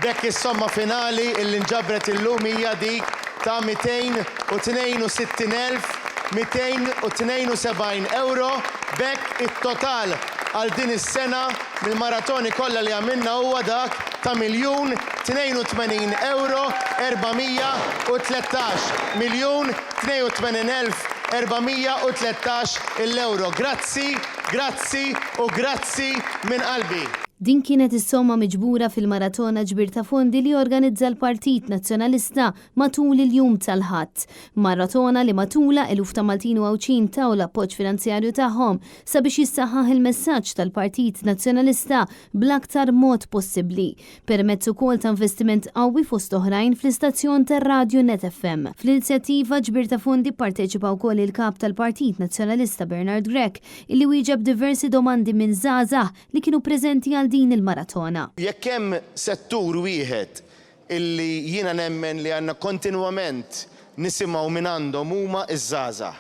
Bekk is-somma finali illi nġabret illum hija dik ta' 262,272 euro. Bekk it-total għal din is-sena mill-maratoni kollha li għamilna huwa dak ta' 1,082,413. 1,082,413 euro. Grazzi, grazzi u grazzi minn qalbi. Din kienet is-somma miġbura fil-maratona ġbir ta' fondi li organizza l-Partit Nazzjonalista matul il-jum tal-Ħadd. Maratona li matula eluf ta' Maltin u Għawċin taw l-appoġġ finanzjarju tagħhom sabiex jissaħħaħ il-messaġġ tal-Partit Nazzjonalista bl-aktar mod possibbli permezz ukoll ta' investiment qawwi fost oħrajn fl-istazzjon tar-Radju Net FM. Fl-inizjattiva ġbir ta' fondi pparteċipa wkoll il-kap tal-Partit Nazzjonalista Bernard Grech illi wieġeb diversi domandi minn żgħażagħ li kienu preżenti għal din il-maratona. Jekk hemm settur wieħed illi jiena nemmen li għandna kontinwament nisimgħu minn għandhom huma iż-żgħażagħ.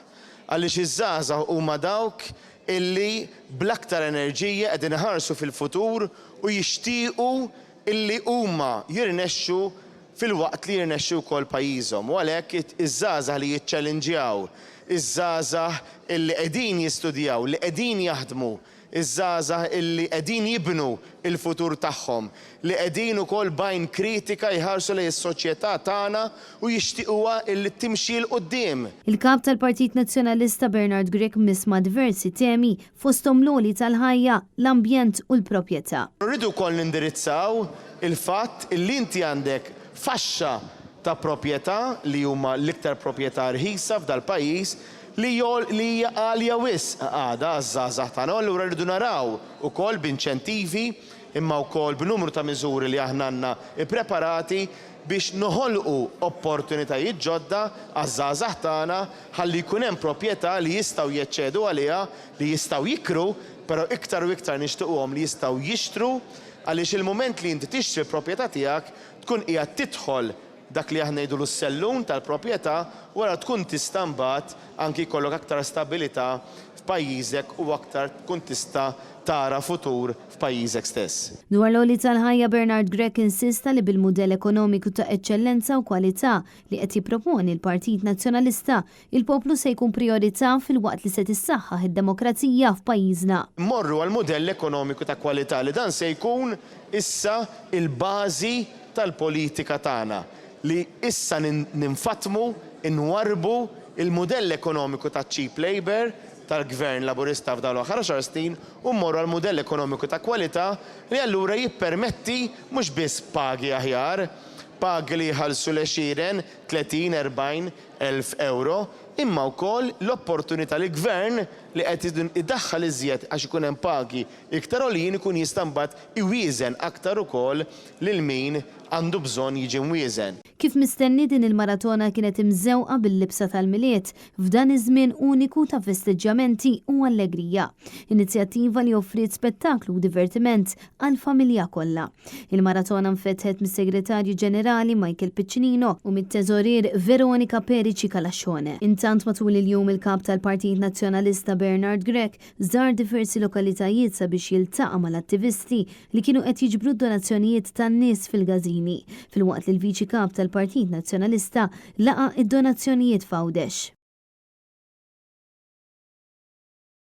Għaliex iż-żgħażagħ huma dawk illi bl-aktar enerġija qegħdin iħarsu fil-futur u jixtiequ illi huma jirnexxu fil-waqt li jirnexxu wkoll pajjiżhom. U għalhekk iż-żgħażagħ li jiċċalenġjaw, iż-żgħażagħ illi qegħdin jistudjaw, li qegħdin jaħdmu, iż-żgħażagħ illi qegħdin jibnu il-futur tagħhom, li qegħdin ukoll bajn kritika jħarsu lejn is-soċjetà tagħna u jixtiequha illi timxi l quddiem. Il-kap tal-Partit Nazzjonalista Bernard Grech misma' diversi temi fosthom l-għoli tal-ħajja, l-ambjent u l-proprjetà. Rridu wkoll nindirizzaw il-fatt illi inti għandek faxxa ta' proprjetà li huma l-iktar proprjetà rħisa f'dal-pajjiż li hija għalja wisq għada għaż-żgħażagħ tagħna. Allura rridu naraw ukoll b'inċentivi imma wkoll b'numru ta' miżuri li aħna għandna ippreparati biex noħolqu opportunitajiet ġodda għaż-żgħażagħ tagħna ħalli jkun hemm proprjetà li jistgħu jeċċedu għaliha, li jistgħu jikru, però iktar u iktar nixtiequhom li jistgħu jixtru għaliex il-mument li inti tixtri l-proprjetà tiegħek tkun qiegħed tidħol dak li aħna ngħidu l-sellun tal-proprjetà wara tkun tista' mbagħad anki jkollok aktar stabilità f'pajjiżek u aktar tkun tista' tara futur f'pajjiżek stess. Dwar l-għoli tal-ħajja Bernard Grech insista li bil-mudell ekonomiku ta' eċċellenza u kwalità li qed jipproponi l-Partit Nazzjonalista, il-poplu se jkun priorità fil-waqt li se tissaħħaħ id-demokrazija f'pajjiżna. Morru għal mudell ekonomiku ta' kwalità li dan se jkun issa il-bażi tal-politika tagħna li issa ninfatmu, nwarbu il-modell ekonomiku ta' cheap labor tal-Gvern Laburista f'dawn l-aħħar 10 snin u mmorru għal mudell ekonomiku ta' kwalità li allura jippermetti mhux biss pagi aħjar, pagi li jħallsu l-20, 30, 40 elf euro, imma wkoll l-opportunità li gvern li qed idaħħal iżjed għax ikun hemm pagi iktar għolin ikun jista' mbagħad iwieżen aktar ukoll lil min għandu bżonn jiġi mwieżen. Kif mistenni din il-maratona kienet imżewqa bil-libsa tal-miliet f'dan iż-żmien uniku ta' festeġġjamenti u allegrija. Inizjattiva li offriet spettaklu u divertiment għall-familja kollha. Il-maratona nfetħet mis-Segretarju Ġenerali Michael Piccinino u mit-Teżorier Veronika Perici Kalaxxone. Intant matul il-jum il-kap tal-Partit Nazzjonalista Bernard Grech żar diversi lokalitajiet sabiex jiltaqa' mal-attivisti li kienu qed jiġbru d-donazzjonijiet tan-nies fil-Gażini. Fil-waqt li l-Viċi Kap tal-Partit Nazzjonalista laqa id-donazzjonijiet f'Għawdex.